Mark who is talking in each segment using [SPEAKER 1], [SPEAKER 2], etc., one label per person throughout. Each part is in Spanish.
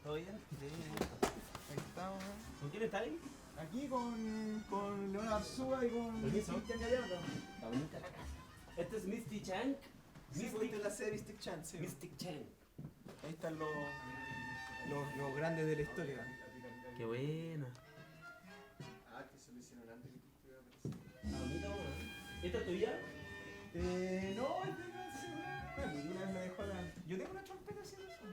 [SPEAKER 1] ¿Todo bien?
[SPEAKER 2] Sí, ahí estamos.
[SPEAKER 1] ¿Con quién está ahí?
[SPEAKER 2] Aquí con Leona Arzúa y con
[SPEAKER 1] Permiso.
[SPEAKER 2] Cristian Gallardo.
[SPEAKER 1] Está bonita la casa. Este es Misty Chang.
[SPEAKER 2] Sí, pues esta es la serie Mystic Chance. Sí.
[SPEAKER 1] Mystic Chang.
[SPEAKER 2] Ahí están los grandes de la historia.
[SPEAKER 1] Qué buena.
[SPEAKER 3] Ah, que se lo hicieron antes que tú estuvieras apareciendo.
[SPEAKER 1] Está bonita, weón. ¿Esta es tuya?
[SPEAKER 2] No, es de una vez me dejó la... Yo tengo una trompeta así de eso.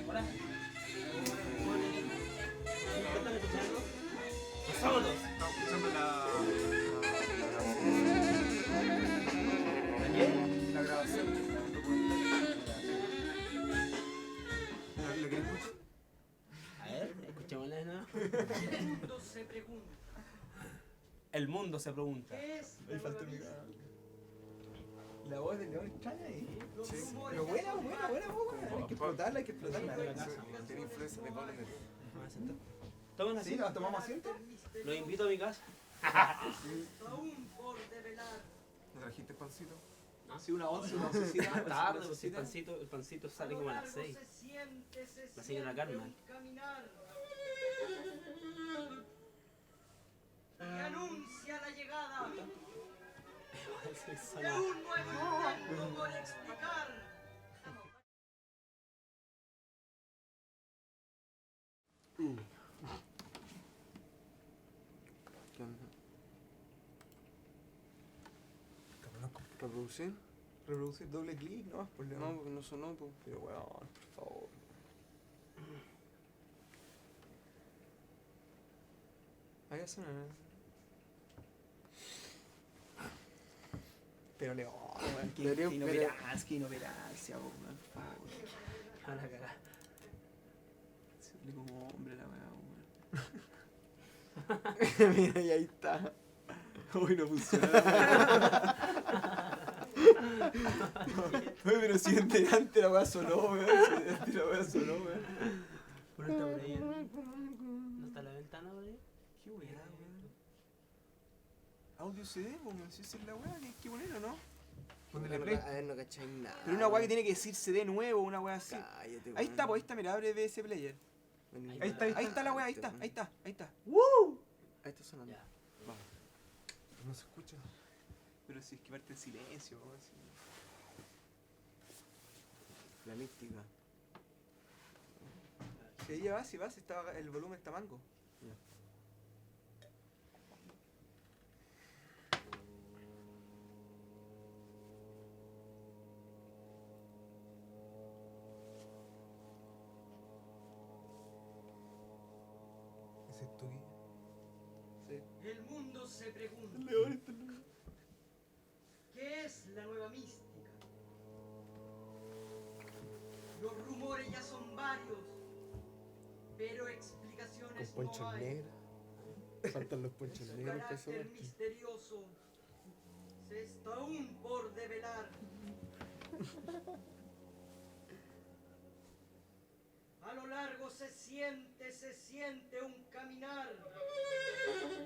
[SPEAKER 1] Hola. ¿Qué están escuchando? ¡Solos!
[SPEAKER 3] Estamos escuchando la
[SPEAKER 1] ¿Quién?
[SPEAKER 3] grabación de un documental. ¿Lo querés escuchar?
[SPEAKER 1] A ver, escuchémosla de nuevo.
[SPEAKER 4] El mundo se pregunta,
[SPEAKER 1] El mundo se pregunta.
[SPEAKER 4] ¿qué es
[SPEAKER 2] Ahí
[SPEAKER 4] la
[SPEAKER 2] faltó
[SPEAKER 4] nueva
[SPEAKER 2] mi
[SPEAKER 4] vida?
[SPEAKER 2] cara. La voz del león extraña ahí.
[SPEAKER 4] Los
[SPEAKER 3] Sí.
[SPEAKER 4] rumores
[SPEAKER 2] Pero buena,
[SPEAKER 4] son
[SPEAKER 2] buena, buena voz, weón. Hay que explotarla, hay que explotarla.
[SPEAKER 3] Tiene influencia de Pablo Neruda.
[SPEAKER 1] ¿Me sentar? Tomen
[SPEAKER 2] ¿Sí?
[SPEAKER 1] así.
[SPEAKER 2] ¿Nos tomamos asiento?
[SPEAKER 1] Los invito a mi casa.
[SPEAKER 4] Aún por develar.
[SPEAKER 3] ¿Me trajiste pancito?
[SPEAKER 2] Sí, una oncecita.
[SPEAKER 1] Más tarde, pues el pancito sale como a las 6. La señora Carmen.
[SPEAKER 4] Y anuncia la llegada de
[SPEAKER 1] Sola.
[SPEAKER 4] un nuevo intento por explicar.
[SPEAKER 3] ¿Qué onda? ¿Reproducir?
[SPEAKER 2] Reproducir doble clic, ¿no? Por
[SPEAKER 3] No, porque no sonó, pues.
[SPEAKER 2] Pero weón, por favor. Ahí va a sonar. Pero León, weón, que
[SPEAKER 3] Debería-
[SPEAKER 2] inoperancia, weón, por favor.
[SPEAKER 1] A la cagada.
[SPEAKER 2] Se hable como hombre la weá, weón. Mira, y ahí está. Uy, no funciona la weá. Oye, pero si antes la weá sonó, weón. Si antes la weá sonó, weón.
[SPEAKER 1] Uno está por ahí. ¿No está la ventana por ahí?
[SPEAKER 2] Qué weá, weón. Audio CD, weón. Si esa es la weá, que hay que poner o no. Ponele play.
[SPEAKER 3] A ver, no cacháis nada.
[SPEAKER 2] Pero una weá que tiene que decir CD nuevo, una weá así.
[SPEAKER 3] Cállate,
[SPEAKER 2] Ahí está, pues ahí está, mira, abre BS Player. Ahí está la weá, ahí está. Ahí está.
[SPEAKER 3] Ahí está sonando.
[SPEAKER 1] Ya.
[SPEAKER 3] Vamos. No se escucha.
[SPEAKER 2] Pero si es que parte en silencio, weón. Así.
[SPEAKER 3] La mística.
[SPEAKER 2] Si ella va, si está, el volumen está mango. ¿Ese es tu guía? Sí.
[SPEAKER 4] El mundo se pregunta,
[SPEAKER 2] León, está el león.
[SPEAKER 4] ¿qué es la nueva mística? Los rumores ya son varios, pero explicaciones
[SPEAKER 3] Con ponchos
[SPEAKER 4] no hay.
[SPEAKER 3] negros. Faltan los
[SPEAKER 4] Su
[SPEAKER 3] ponchos negros para
[SPEAKER 4] carácter
[SPEAKER 3] sonar.
[SPEAKER 4] misterioso se está aún por develar. A lo largo se siente un caminar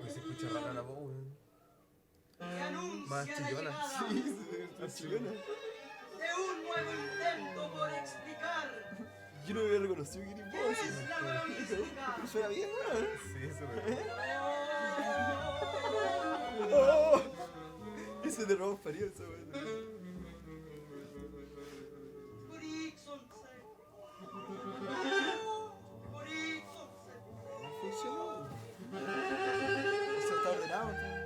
[SPEAKER 3] Se escucha rara la voz, weón.
[SPEAKER 4] que anuncia
[SPEAKER 3] Más
[SPEAKER 4] la
[SPEAKER 3] chillona.
[SPEAKER 4] llegada de un nuevo intento por explicar
[SPEAKER 2] Yo no había reconocido que era
[SPEAKER 4] qué
[SPEAKER 2] vos.
[SPEAKER 4] es la nueva mística.
[SPEAKER 2] Suena bien, weón.
[SPEAKER 3] Sí, eso me
[SPEAKER 2] Oh, ese de Ramos Farías, esa weón. No funcionó. Eso está ordenado, entonces.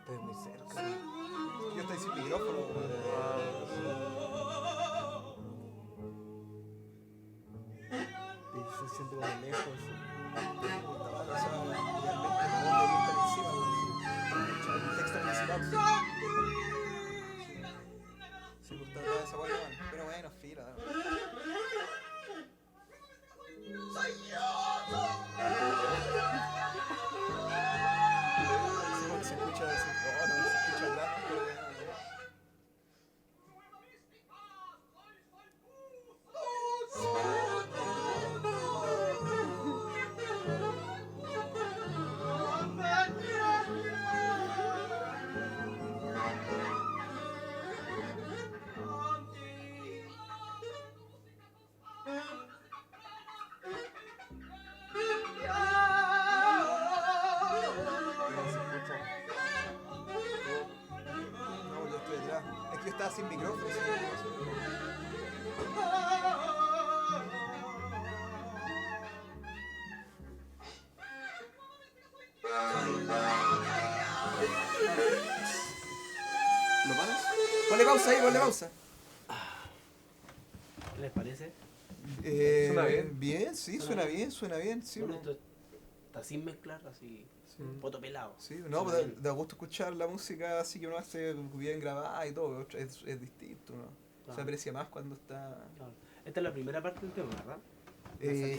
[SPEAKER 3] Estoy muy cerca.
[SPEAKER 2] Yo estoy sin micrófono,
[SPEAKER 3] Y se siente como lejos.
[SPEAKER 2] El texto principal. Sí, pues está toda esa weá, weón. Pero bueno, fila.
[SPEAKER 4] ¡Soy yo!
[SPEAKER 2] que yo estaba sin micrófono. ¿Lo paras? Ponle pausa ahí, ponle pausa.
[SPEAKER 1] ¿Qué les parece?
[SPEAKER 2] ¿Suena bien? Bien, sí, suena bien, sí.
[SPEAKER 1] Bueno, esto está sin mezclar, así, poto pelado.
[SPEAKER 2] Sí, no,
[SPEAKER 1] Suena
[SPEAKER 2] pues
[SPEAKER 1] bien.
[SPEAKER 2] da gusto escuchar la música así que uno hace bien grabada y todo, es distinto, ¿no? Se
[SPEAKER 1] Claro.
[SPEAKER 2] aprecia más cuando está...
[SPEAKER 1] Claro. Esta es la primera parte del tema, ¿verdad?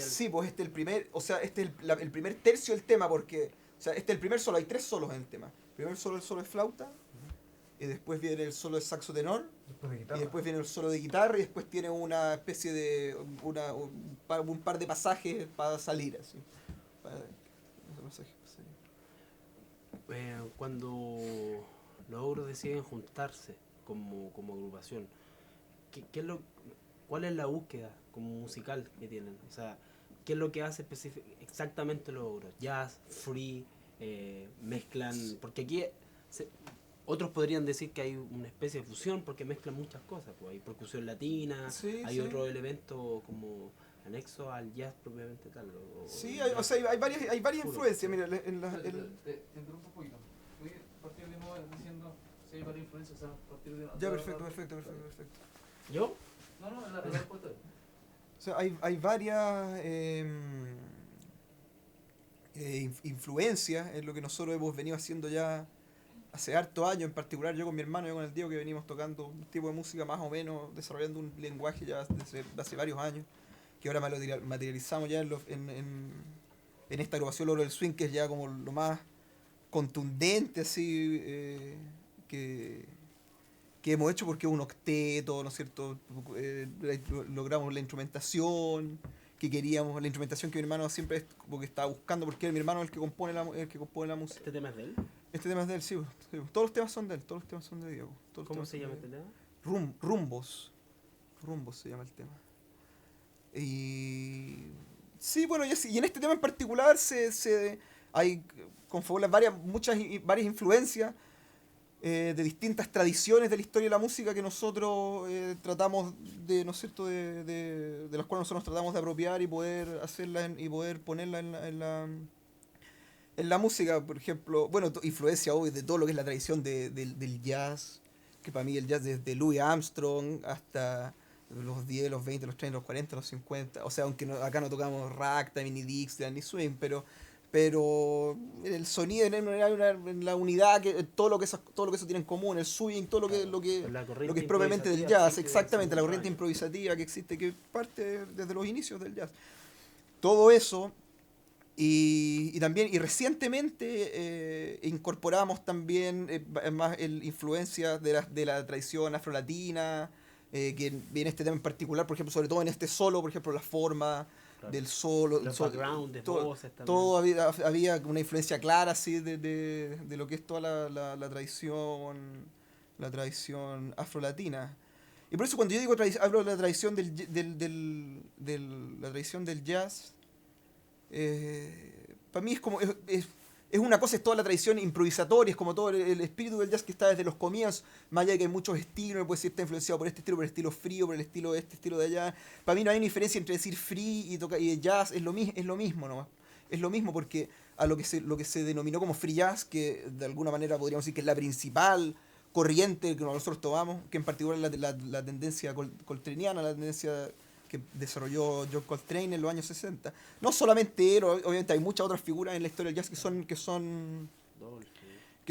[SPEAKER 2] Sí, pues este es el primer, o sea, este es el primer tercio del tema porque, o sea, este es el primer solo, hay 3 solos en el tema. Primero el solo de flauta, y después viene el solo de saxo tenor,
[SPEAKER 5] Después de
[SPEAKER 2] y
[SPEAKER 5] guitarra.
[SPEAKER 2] después viene el solo de guitarra, y después tiene una especie de, un par de pasajes para salir, así.
[SPEAKER 1] Cuando los ogros deciden juntarse como agrupación, ¿qué es ¿cuál es la búsqueda como musical que tienen? O sea, ¿qué es lo que hace exactamente los ogros? Jazz, free, mezclan... Porque aquí otros podrían decir que hay una especie de fusión porque mezclan muchas cosas. Pues hay percusión latina,
[SPEAKER 2] Sí,
[SPEAKER 1] hay
[SPEAKER 2] sí.
[SPEAKER 1] otro elemento como anexo al jazz propiamente tal.
[SPEAKER 2] Sí, o sea, hay varias
[SPEAKER 1] puro.
[SPEAKER 2] influencias, mira,
[SPEAKER 5] Te interrumpo un poquito. Voy a partir de nuevo diciendo si hay varias influencias, o sea, a partir de...
[SPEAKER 2] ya, perfecto.
[SPEAKER 1] ¿Yo?
[SPEAKER 5] No, la respuesta es...
[SPEAKER 2] O sea, hay varias influencias en lo que nosotros hemos venido haciendo ya hace hartos años, en particular yo con mi hermano, yo con el Diego, que venimos tocando un tipo de música más o menos, desarrollando un lenguaje ya desde hace varios años, que ahora materializamos ya en esta agrupación Logro del Swing, que es ya como lo más contundente así que hemos hecho, porque es un octeto, ¿no es cierto? Logramos la instrumentación que queríamos, la instrumentación que mi hermano siempre como que estaba buscando, porque mi hermano es el que compone la música.
[SPEAKER 1] ¿Este tema es de él?
[SPEAKER 2] Este tema es de él, sí. Todos los temas son de él, todos los temas son de Diego. Todos los
[SPEAKER 1] ¿Cómo
[SPEAKER 2] temas
[SPEAKER 1] se
[SPEAKER 2] son
[SPEAKER 1] llama
[SPEAKER 2] de
[SPEAKER 1] este
[SPEAKER 2] él.
[SPEAKER 1] tema?
[SPEAKER 2] Rumbos se llama el tema. Y sí, bueno, y en este tema en particular hay confabula varias influencias de distintas tradiciones de la historia de la música que nosotros tratamos de, ¿no es cierto?, de las cuales nosotros tratamos de apropiar y poder hacerla y poder ponerla en la música. Por ejemplo, bueno, influencia hoy de todo lo que es la tradición del jazz, que para mí el jazz desde Louis Armstrong hasta los 10, los 20, los 30, los 40, los 50, o sea, aunque acá no tocamos ragtime, ni Dixieland, ni swing, pero el sonido en la unidad, que todo lo que eso tiene en común, el swing, todo lo que
[SPEAKER 1] La corriente
[SPEAKER 2] lo que es propiamente del
[SPEAKER 1] improvisativa
[SPEAKER 2] jazz,
[SPEAKER 1] siempre
[SPEAKER 2] exactamente, la
[SPEAKER 1] hace
[SPEAKER 2] corriente
[SPEAKER 1] muchos años.
[SPEAKER 2] improvisativa que existe, que parte desde los inicios del jazz. Todo eso, y también, y recientemente incorporamos también más influencias de la tradición afrolatina, que viene este tema en particular, por ejemplo, sobre todo en este solo, por ejemplo, la forma
[SPEAKER 1] Claro.
[SPEAKER 2] del solo,
[SPEAKER 1] Los background de voces también.
[SPEAKER 2] todo había una influencia clara así de lo que es toda la tradición afrolatina. Y por eso cuando yo digo hablo de la tradición la tradición del jazz, para mí es como es una cosa, es toda la tradición improvisatoria, es como todo el espíritu del jazz que está desde los comienzos, más allá de que hay muchos estilos, no puede decir está influenciado por este estilo, por el estilo frío, por el estilo de este, estilo de allá. Para mí no hay una diferencia entre decir free y jazz, es lo mismo nomás. Es lo mismo porque a lo que se denominó como free jazz, que de alguna manera podríamos decir que es la principal corriente que nosotros tomamos, que en particular la tendencia coltraniana, la tendencia que desarrolló John Coltrane en los años 60. No solamente él, obviamente hay muchas otras figuras en la historia del jazz que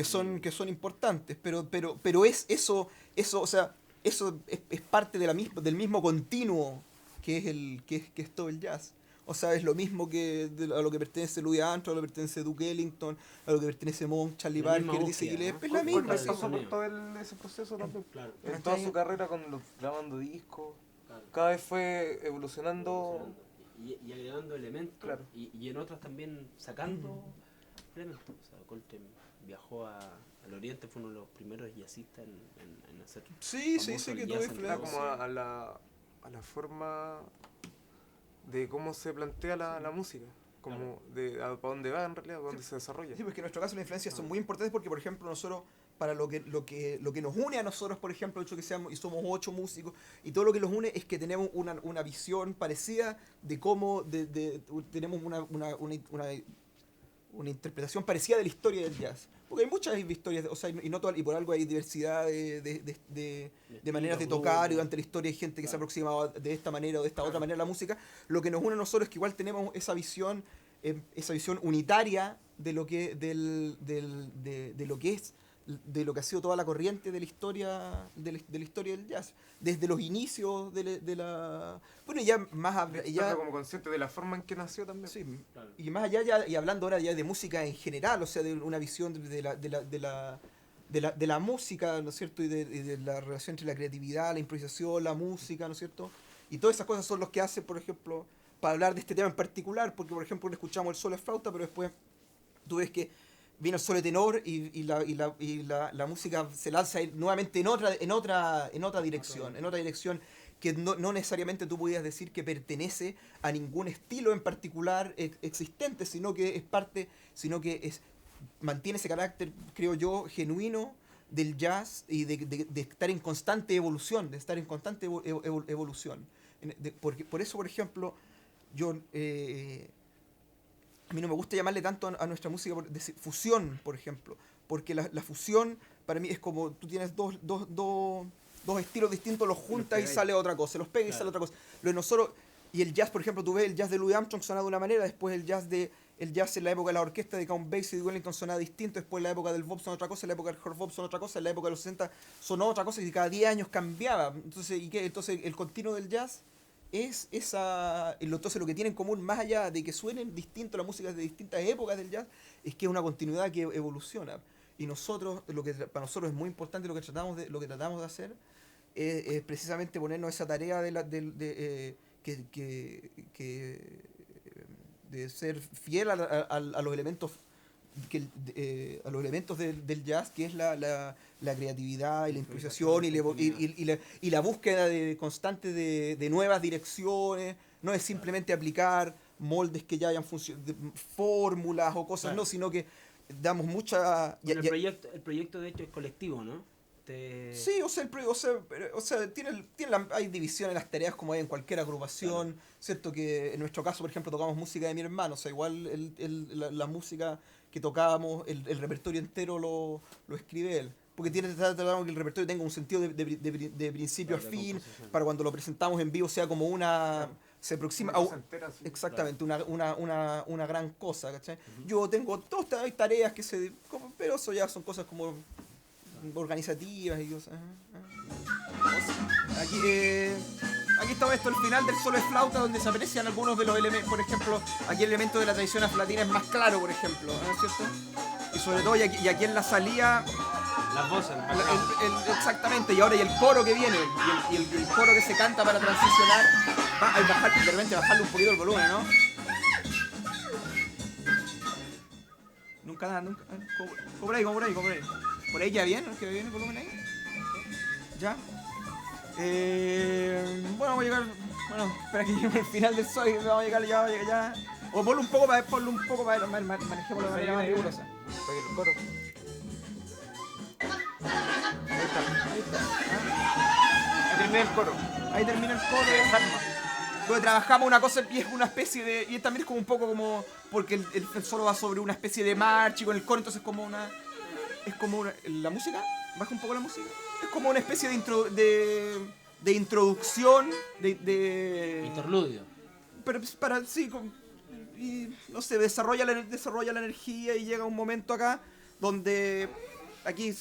[SPEAKER 2] son importantes, pero es eso, o sea, eso es parte del mismo continuo que es todo el jazz. O sea, es lo mismo que a lo que pertenece Louis Armstrong, a lo que pertenece Duke Ellington, a lo que pertenece Monk, Charlie
[SPEAKER 1] La misma
[SPEAKER 2] Parker, Dizzy
[SPEAKER 1] búsqueda,
[SPEAKER 2] Gillespie,
[SPEAKER 1] ¿no?
[SPEAKER 2] es la misma.
[SPEAKER 1] Claro,
[SPEAKER 5] Pasó por
[SPEAKER 1] sonido.
[SPEAKER 5] todo ese proceso también.
[SPEAKER 1] Claro.
[SPEAKER 5] En toda su carrera grabando discos,
[SPEAKER 1] Claro.
[SPEAKER 5] cada vez fue evolucionando.
[SPEAKER 1] Y agregando elementos,
[SPEAKER 5] Claro.
[SPEAKER 1] y en otras también sacando elementos. O sea, Coltrane viajó al Oriente, fue uno de los primeros jazzistas en hacer.
[SPEAKER 2] Sí,
[SPEAKER 1] famoso
[SPEAKER 2] que
[SPEAKER 1] el
[SPEAKER 2] todo
[SPEAKER 1] jazz
[SPEAKER 5] Era
[SPEAKER 2] influencia.
[SPEAKER 5] como a la forma de cómo se plantea la música, como para dónde va en realidad, para dónde se desarrolla.
[SPEAKER 2] Sí, porque en nuestro caso las influencias son muy importantes porque, por ejemplo, nosotros para lo que nos une a nosotros, por ejemplo, el hecho que seamos, y somos 8 músicos, y todo lo que nos une es que tenemos una visión parecida de cómo tenemos una interpretación parecida de la historia del jazz. Porque hay muchas historias, o sea, y no todas, y por algo hay diversidad de maneras de tocar, y durante la historia hay gente que se ha aproximado de esta manera o de esta otra manera a la música. Lo que nos une a nosotros es que igual tenemos esa visión unitaria de lo que de lo que es, de lo que ha sido toda la corriente de la historia de la historia del jazz, desde los inicios de la bueno, ya más
[SPEAKER 3] Estando como consciente de la forma en que nació también.
[SPEAKER 2] sí,
[SPEAKER 1] Claro.
[SPEAKER 2] y más allá ya, y hablando ahora ya de música en general, o sea, de una visión de la música, ¿no es cierto? Y de la relación entre la creatividad, la improvisación, la música, ¿no es cierto? Y todas esas cosas son los que hacen, por ejemplo, para hablar de este tema en particular, porque por ejemplo escuchamos el solo de flauta, pero después tú ves que viene el solo de tenor y la música se lanza nuevamente en otra dirección que no necesariamente tú podías decir que pertenece a ningún estilo en particular existente, sino que mantiene ese carácter, creo yo, genuino del jazz y de estar en constante evolución, evolución. Por eso, por ejemplo, yo a mí no me gusta llamarle tanto a nuestra música fusión, por ejemplo, porque la fusión para mí es como tú tienes dos estilos distintos, los juntas y sale otra cosa, los pegas y sale otra cosa. Lo de nosotros, y el jazz, por ejemplo, tú ves el jazz de Louis Armstrong sonaba de una manera, después el jazz en la época de la orquesta de Count Basie y de Wellington sonaba distinto, después en la época del bop sonó otra cosa, en la época del hard bop sonó otra cosa, en la época de los 60 sonó otra cosa, y cada 10 años cambiaba. Entonces el continuo del jazz es entonces lo que tiene en común, más allá de que suenen distinto la música de distintas épocas del jazz, es que es una continuidad que evoluciona. Y nosotros, para nosotros es muy importante lo que tratamos de hacer, es precisamente ponernos esa tarea de ser fiel a los elementos a los elementos del jazz, que es la creatividad y la improvisación y la búsqueda constante de nuevas direcciones. No es simplemente aplicar moldes que ya hayan funcionado, fórmulas o cosas,
[SPEAKER 1] Claro.
[SPEAKER 2] no, sino que damos mucha...
[SPEAKER 1] Bueno, el proyecto de hecho es colectivo, ¿no?
[SPEAKER 2] Sí, o sea, hay división en las tareas como hay en cualquier agrupación, ¿cierto? Que en nuestro caso, por ejemplo, tocamos música de mi hermano, o sea, igual la música que tocábamos, el repertorio entero lo escribe él. Porque tratamos que el repertorio tenga un sentido de principio a
[SPEAKER 1] Claro, de
[SPEAKER 2] fin,
[SPEAKER 1] composición.
[SPEAKER 2] para cuando lo presentamos en vivo sea como se aproxima
[SPEAKER 3] Una
[SPEAKER 2] a
[SPEAKER 3] cosa entera, sí.
[SPEAKER 2] exactamente, una gran cosa, ¿cachai? Yo tengo todas hay tareas pero eso ya son cosas como organizativas y cosas. Aquí está esto, el final del solo de flauta, donde se aprecian algunos de los elementos. Por ejemplo, aquí el elemento de la tradición aflatina es más claro, por ejemplo, ¿no es cierto? Y sobre todo, y aquí en la salida,
[SPEAKER 1] Las voces,
[SPEAKER 2] exactamente, y ahora y el coro que viene, y el coro que se canta para transicionar, de repente bajarle un poquito el volumen, ¿no? Nunca. Como por ahí. Por ahí ya bien, ¿no? ¿Que viene el volumen ahí? ¿Ya? Bueno, vamos a llegar. Bueno, espera que llegue el final del sol y vamos a llegar ya. O ponlo un poco para manejémoslo de manera más rigurosa.
[SPEAKER 3] Para que el coro.
[SPEAKER 2] Ahí está.
[SPEAKER 3] Ahí termina el coro.
[SPEAKER 2] Ahí termina el coro. Donde trabajamos una cosa y es una especie de... Y también es como un poco como... Porque el solo va sobre una especie de marcha y con el coro, entonces es como una... ¿La música? Baja un poco la música. Es como una especie de introducción,
[SPEAKER 1] interludio.
[SPEAKER 2] pero para sí, y no sé, desarrolla la energía y llega un momento acá donde aquí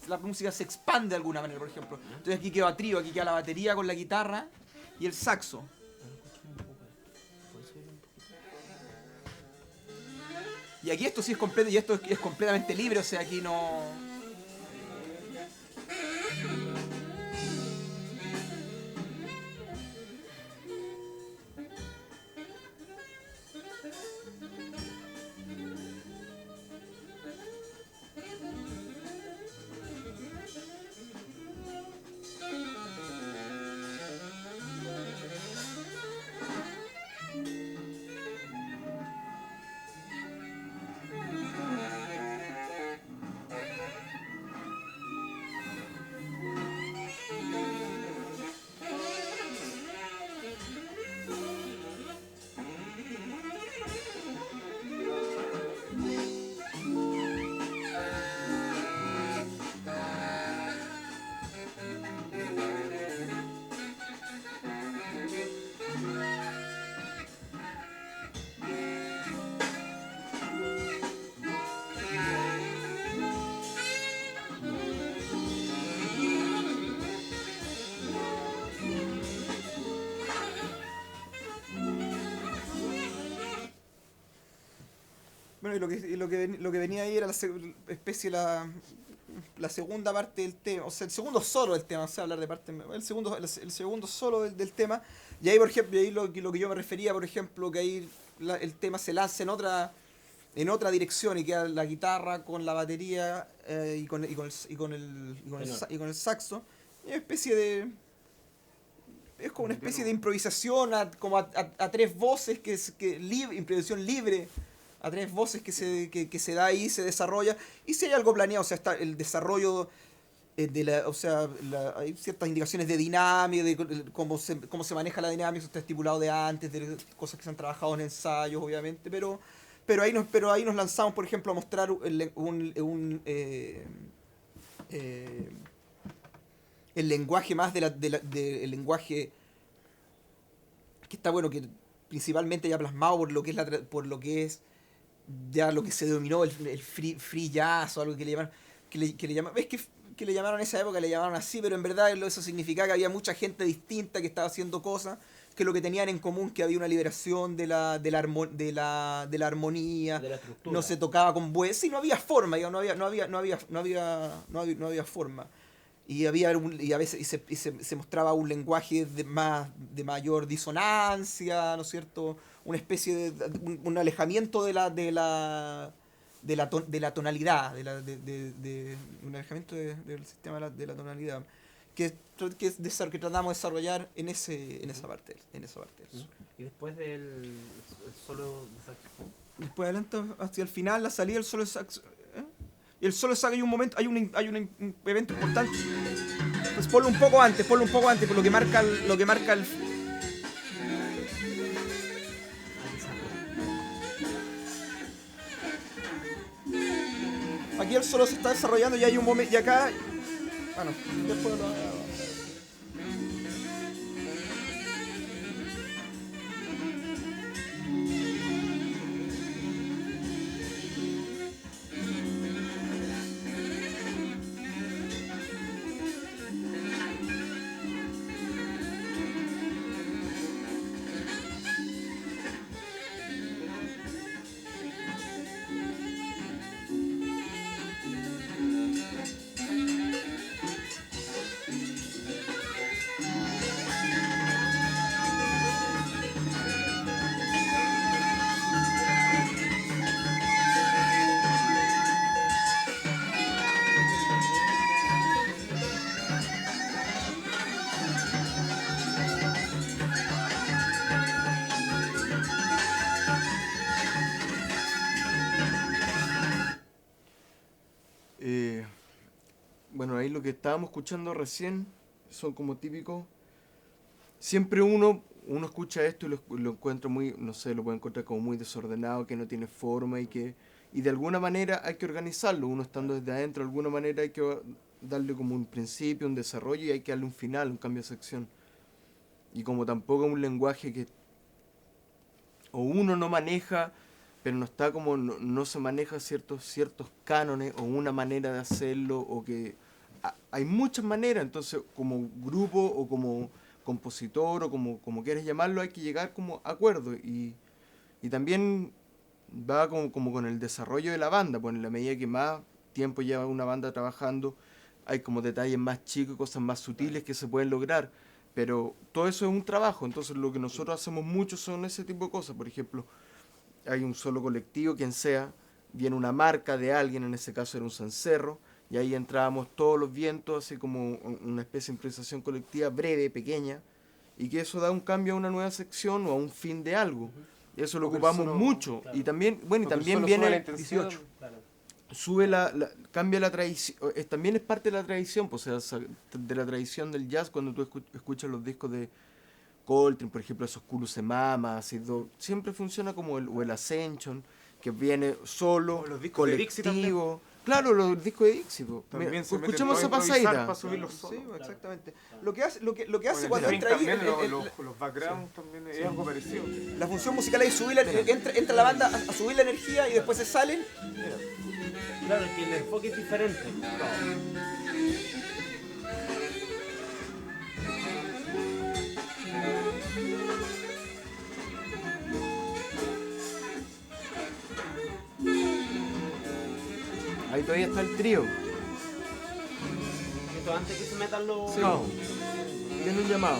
[SPEAKER 2] la música se expande de alguna manera, por ejemplo. Entonces aquí queda trío, aquí queda la batería con la guitarra y el saxo. Y aquí esto sí es completo, y esto es completamente libre, o sea, aquí no... Bueno, lo que venía ahí era especie la segunda parte del tema, o sea, el segundo solo del tema, o sea, hablar de parte, el segundo solo del tema, y ahí, por ejemplo, ahí lo que yo me refería, por ejemplo, que ahí el tema se lanza en otra dirección y queda la guitarra con la batería y con el saxo, y una especie de... Es como una especie de improvisación como a tres voces, improvisación libre, a tres voces que se da ahí, se desarrolla. Y si hay algo planeado, o sea, está el desarrollo hay ciertas indicaciones de dinámica, de cómo se maneja la dinámica, eso está estipulado de antes, de cosas que se han trabajado en ensayos, obviamente, pero ahí nos lanzamos, por ejemplo, a mostrar el lenguaje más el lenguaje que está bueno, que principalmente ya plasmado por lo que es por lo que es ya lo que se denominó el free jazz o algo que le llaman que le llamaron en esa época, le llamaron así, pero en verdad eso significaba que había mucha gente distinta que estaba haciendo cosas que lo que tenían en común que había una liberación de la armonía,
[SPEAKER 1] De la estructura.
[SPEAKER 2] no se tocaba con bueyes, sí, no había forma, digamos, no había forma. Y a veces se mostraba un lenguaje de mayor disonancia, ¿no es cierto? Una especie de un alejamiento de la tonalidad, un alejamiento del sistema de la tonalidad que tratamos de desarrollar en esa parte del sur.
[SPEAKER 1] Y después del el solo de saxofón.
[SPEAKER 2] Después adelante hacia el final, la salida del solo de saxo. Y el solo de saxo hay un evento importante. Pues ponlo un poco antes, por lo que marca el aquí el solo se está desarrollando y hay un momento y acá bueno, después lo
[SPEAKER 3] Bueno, ahí lo que estábamos escuchando recién son como típicos. Siempre uno escucha esto y lo encuentra muy, no sé, lo puede encontrar como muy desordenado, que no tiene forma y de alguna manera hay que organizarlo. Uno estando desde adentro, de alguna manera hay que darle como un principio, un desarrollo y hay que darle un final, un cambio de sección. Y como tampoco es un lenguaje que o uno no maneja, pero no está como, no se maneja ciertos cánones o una manera de hacerlo o que hay muchas maneras, entonces como grupo o como compositor o como quieres llamarlo hay que llegar como a acuerdo y también va como con el desarrollo de la banda, pues en la medida que más tiempo lleva una banda trabajando hay como detalles más chicos, cosas más sutiles que se pueden lograr, pero todo eso es un trabajo, entonces lo que nosotros hacemos mucho son ese tipo de cosas, por ejemplo, hay un solo colectivo, quien sea, viene una marca de alguien, en ese caso era un cencerro, y ahí entrábamos todos los vientos, así como una especie de improvisación colectiva breve, pequeña, y que eso da un cambio a una nueva sección o a un fin de algo. Y eso lo ocupamos mucho.
[SPEAKER 1] claro.
[SPEAKER 3] Y también, bueno, y
[SPEAKER 6] Porque
[SPEAKER 3] también
[SPEAKER 6] solo
[SPEAKER 3] viene
[SPEAKER 6] sube la
[SPEAKER 3] el
[SPEAKER 6] intensidad.
[SPEAKER 3] 18.
[SPEAKER 1] Claro.
[SPEAKER 3] Sube cambia la tradición, también es parte de la tradición, pues, o sea, de la tradición del jazz, cuando tú escuchas los discos de Coltrane, por ejemplo, esos Culus Mama, siempre funciona como el Ascension, que viene solo,
[SPEAKER 6] O los discos de Dixie
[SPEAKER 3] colectivo, Claro, los discos de Dixie, po.
[SPEAKER 6] También
[SPEAKER 3] Mira,
[SPEAKER 6] se meten
[SPEAKER 3] escuchemos
[SPEAKER 6] todos
[SPEAKER 3] esa
[SPEAKER 6] a improvisar
[SPEAKER 3] pasadita.
[SPEAKER 6] para subir los solos.
[SPEAKER 2] Sí, exactamente. Lo que hace
[SPEAKER 6] Bueno,
[SPEAKER 2] cuando
[SPEAKER 6] el
[SPEAKER 2] entra ahí,
[SPEAKER 6] también, los backgrounds también es algo parecido.
[SPEAKER 2] la función musical es subir entra la banda a subir la energía y después se salen.
[SPEAKER 1] Claro, que el enfoque es diferente.
[SPEAKER 3] Ahí todavía está el trío.
[SPEAKER 1] Esto antes que se metan los...
[SPEAKER 3] Sí. No. Tiene un llamado.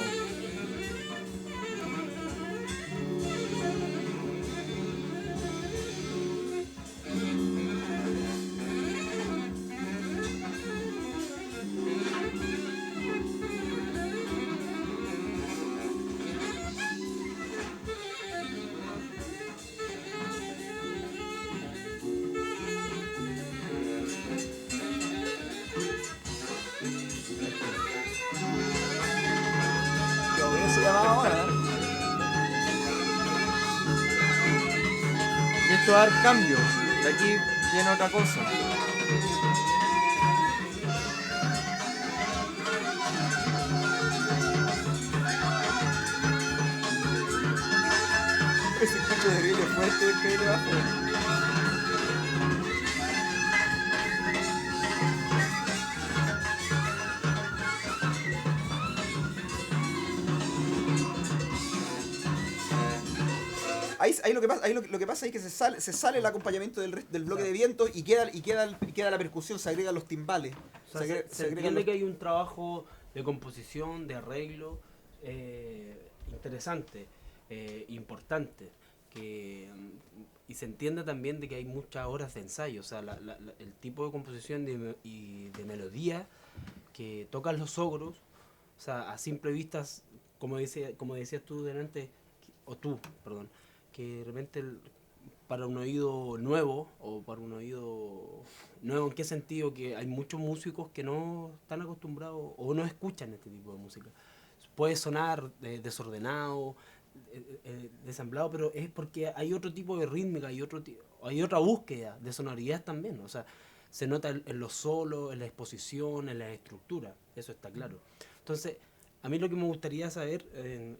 [SPEAKER 2] Lo que se llama ahora.
[SPEAKER 3] Y esto va a dar cambio. De aquí viene otra cosa.
[SPEAKER 2] Ese tipo de río fuerte que viene abajo. Ahí lo que pasa, lo que pasa es que se sale el acompañamiento del bloque de vientos y queda la percusión, se agregan los timbales.
[SPEAKER 1] O sea, se
[SPEAKER 2] agregan
[SPEAKER 1] entiende
[SPEAKER 2] los-
[SPEAKER 1] que hay un trabajo de composición, de arreglo, interesante, importante, y se entiende también de que hay muchas horas de ensayo, o sea, el tipo de composición y de melodía que tocan los ogros, o sea, a simple vista, como decías tú delante, o tú, perdón, que de repente para un oído nuevo, o para un oído nuevo, ¿en qué sentido? Que hay muchos músicos que no están acostumbrados o no escuchan este tipo de música. Puede sonar desordenado, desamblado, pero es porque hay otro tipo de rítmica, hay otra búsqueda de sonoridad también, o sea, se nota en los solos, en la exposición, en la estructura, eso está claro. Entonces, a mí lo que me gustaría saber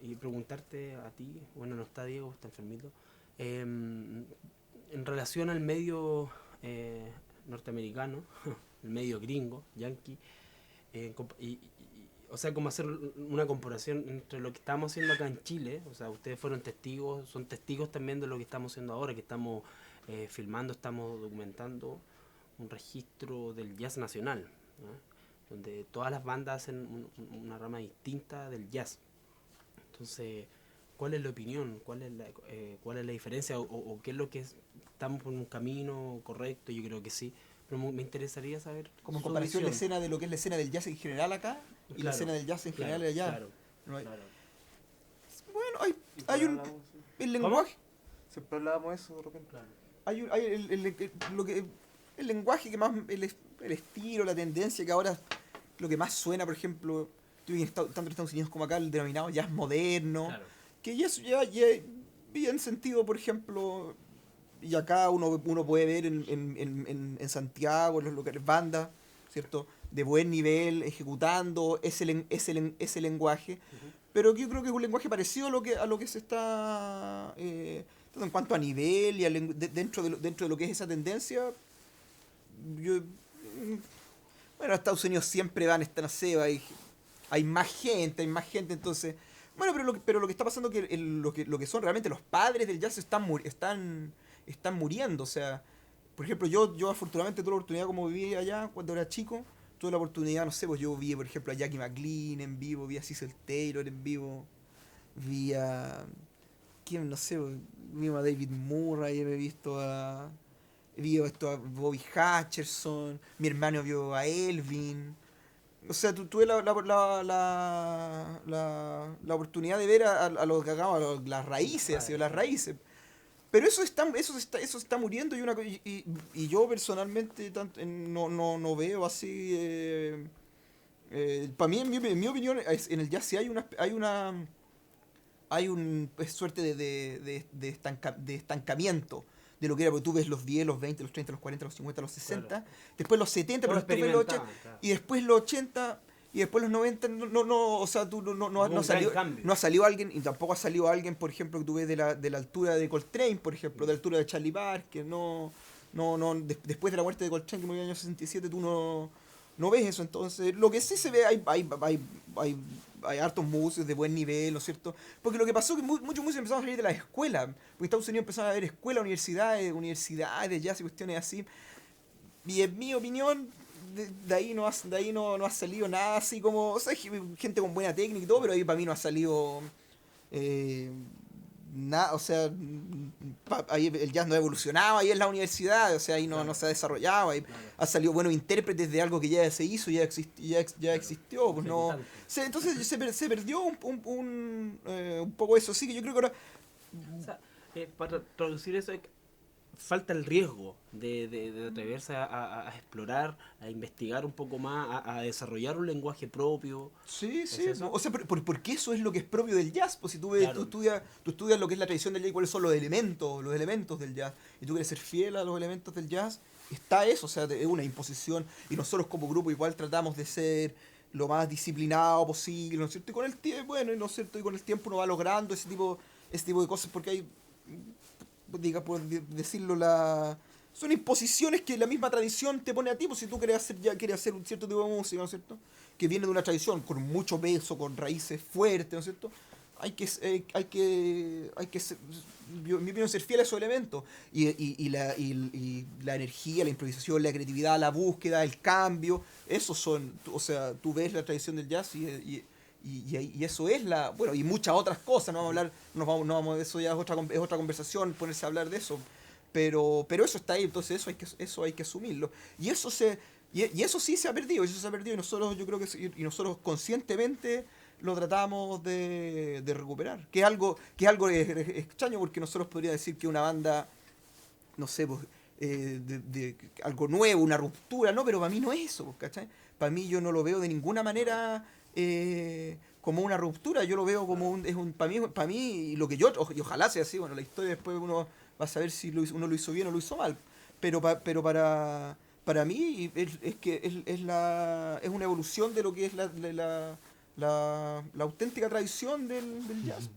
[SPEAKER 1] y preguntarte a ti, bueno, no está Diego, está enfermito, en relación al medio norteamericano, el medio gringo, yankee, o sea, como hacer una comparación entre lo que estamos haciendo acá en Chile, o sea, ustedes fueron testigos, son testigos también de lo que estamos haciendo ahora, que estamos filmando, estamos documentando un registro del jazz nacional, ¿no? Donde todas las bandas hacen una rama distinta del jazz. Entonces, ¿cuál es la opinión? ¿Cuál es la diferencia? ¿O qué es lo que estamos por un camino correcto? Yo creo que sí. Pero me interesaría saber
[SPEAKER 2] Como en
[SPEAKER 1] su
[SPEAKER 2] comparación la
[SPEAKER 1] visión.
[SPEAKER 2] escena de lo que es la escena del jazz en general acá y la
[SPEAKER 1] Claro,
[SPEAKER 2] escena del jazz en general allá.
[SPEAKER 1] Claro,
[SPEAKER 2] No hay-
[SPEAKER 1] claro.
[SPEAKER 2] Bueno, hay un el lenguaje,
[SPEAKER 6] Siempre hablábamos de eso de repente.
[SPEAKER 1] Claro.
[SPEAKER 2] hay el lenguaje que más el estilo, la tendencia que ahora lo que más suena, por ejemplo, tanto en Estados Unidos como acá el denominado jazz moderno,
[SPEAKER 1] Claro.
[SPEAKER 2] que ya bien sentido, por ejemplo, y acá uno puede ver en Santiago, en los locales bandas, ¿cierto? De buen nivel, ejecutando ese lenguaje, pero que yo creo que es un lenguaje parecido a lo que se está tanto en cuanto a nivel y dentro de lo que es esa tendencia. Bueno, Estados Unidos siempre están a Seba, hay más gente, entonces. Bueno, pero lo que está pasando es que lo que son realmente los padres del jazz están muriendo. O sea, por ejemplo, yo afortunadamente tuve la oportunidad, como viví allá cuando era chico, tuve la oportunidad, no sé, pues yo vi, por ejemplo, a Jackie McLean en vivo, vi a Cecil Taylor en vivo, vi a. ¿Quién? No sé, vi a David Murray, vi a Bobby Hutcherson, mi hermano vio a Elvin. O sea, tuve la oportunidad de ver a los que hagamos las raíces, así, las raíces. Pero eso está muriendo y yo personalmente no veo así. Para mí, en mi opinión, en el jazz sí hay una suerte de estancamiento, de lo que era, porque tú ves los 10, los 20, los 30, los 40, los 50, los 60,
[SPEAKER 1] Claro.
[SPEAKER 2] después los 70,
[SPEAKER 1] Todo
[SPEAKER 2] pero después los 80,
[SPEAKER 1] experimentaban, claro.
[SPEAKER 2] y después los 80, y después los 90, o sea, tú
[SPEAKER 1] Hubo
[SPEAKER 2] no
[SPEAKER 1] un
[SPEAKER 2] ha salido,
[SPEAKER 1] gran cambio.
[SPEAKER 2] no ha salido alguien, y tampoco ha salido alguien, por ejemplo, que tú ves de la altura de Coltrane, por ejemplo, de la altura de Charlie Parker, después de la muerte de Coltrane, que murió en el año 67, tú no ves eso. Entonces, lo que sí se ve, hay hartos músicos de buen nivel, ¿no es cierto? Porque lo que pasó es que muchos músicos empezaron a salir de las escuelas, porque en Estados Unidos empezaron a haber escuelas, universidades de jazz y cuestiones así. Y en mi opinión, de ahí no ha salido nada así como, o sea, gente con buena técnica y todo, pero ahí para mí no ha salido nada, o sea, ahí el jazz no ha evolucionado, ahí en la universidad, o sea, ahí no se ha desarrollado, ahí
[SPEAKER 1] Claro.
[SPEAKER 2] ha salido buenos intérpretes de algo que ya se hizo, ya existió, pues no.
[SPEAKER 1] Ejecutante.
[SPEAKER 2] Entonces se perdió un poco eso, sí que yo creo que ahora.
[SPEAKER 1] O sea, para traducir eso, falta el riesgo de atreverse a explorar, a investigar un poco más, a desarrollar un lenguaje propio.
[SPEAKER 2] Sí,
[SPEAKER 1] ¿Es
[SPEAKER 2] sí,
[SPEAKER 1] eso?
[SPEAKER 2] o sea, porque eso es lo que es propio del jazz, pues si tú ves,
[SPEAKER 1] Claro.
[SPEAKER 2] tú estudias lo que es la tradición del jazz y cuáles son los elementos del jazz, y tú quieres ser fiel a los elementos del jazz, está eso, o sea, es una imposición, y nosotros como grupo igual tratamos de ser lo más disciplinado posible, ¿no es cierto? Y con el tiempo, bueno, ¿no es cierto? Y con el tiempo uno va logrando ese tipo de cosas, porque hay, por decirlo, son imposiciones que la misma tradición te pone a ti, pues si tú quieres hacer un cierto tipo de música, ¿no es cierto? Que viene de una tradición con mucho peso, con raíces fuertes, ¿no es cierto? Hay que ser, en mi opinión, ser fiel a esos elementos. Y la energía, la improvisación, la creatividad, la búsqueda, el cambio, esos son, o sea, tú ves la tradición del jazz y eso es bueno, y muchas otras cosas, no vamos a hablar, eso ya es otra conversación, ponerse a hablar de eso, pero eso está ahí, entonces eso hay que asumirlo, y eso sí se ha perdido, y nosotros, yo creo que y nosotros conscientemente lo tratamos de recuperar, que es algo extraño, porque nosotros podríamos decir que una banda, no sé, pues, de algo nuevo, una ruptura, no, pero para mí no es eso, pues, ¿cachai? Para mí yo no lo veo de ninguna manera como una ruptura, yo lo veo como para mí, y lo que y ojalá sea así, bueno, la historia después uno va a saber si uno lo hizo bien o lo hizo mal, pero para mí es que es una evolución de lo que es la auténtica tradición del jazz.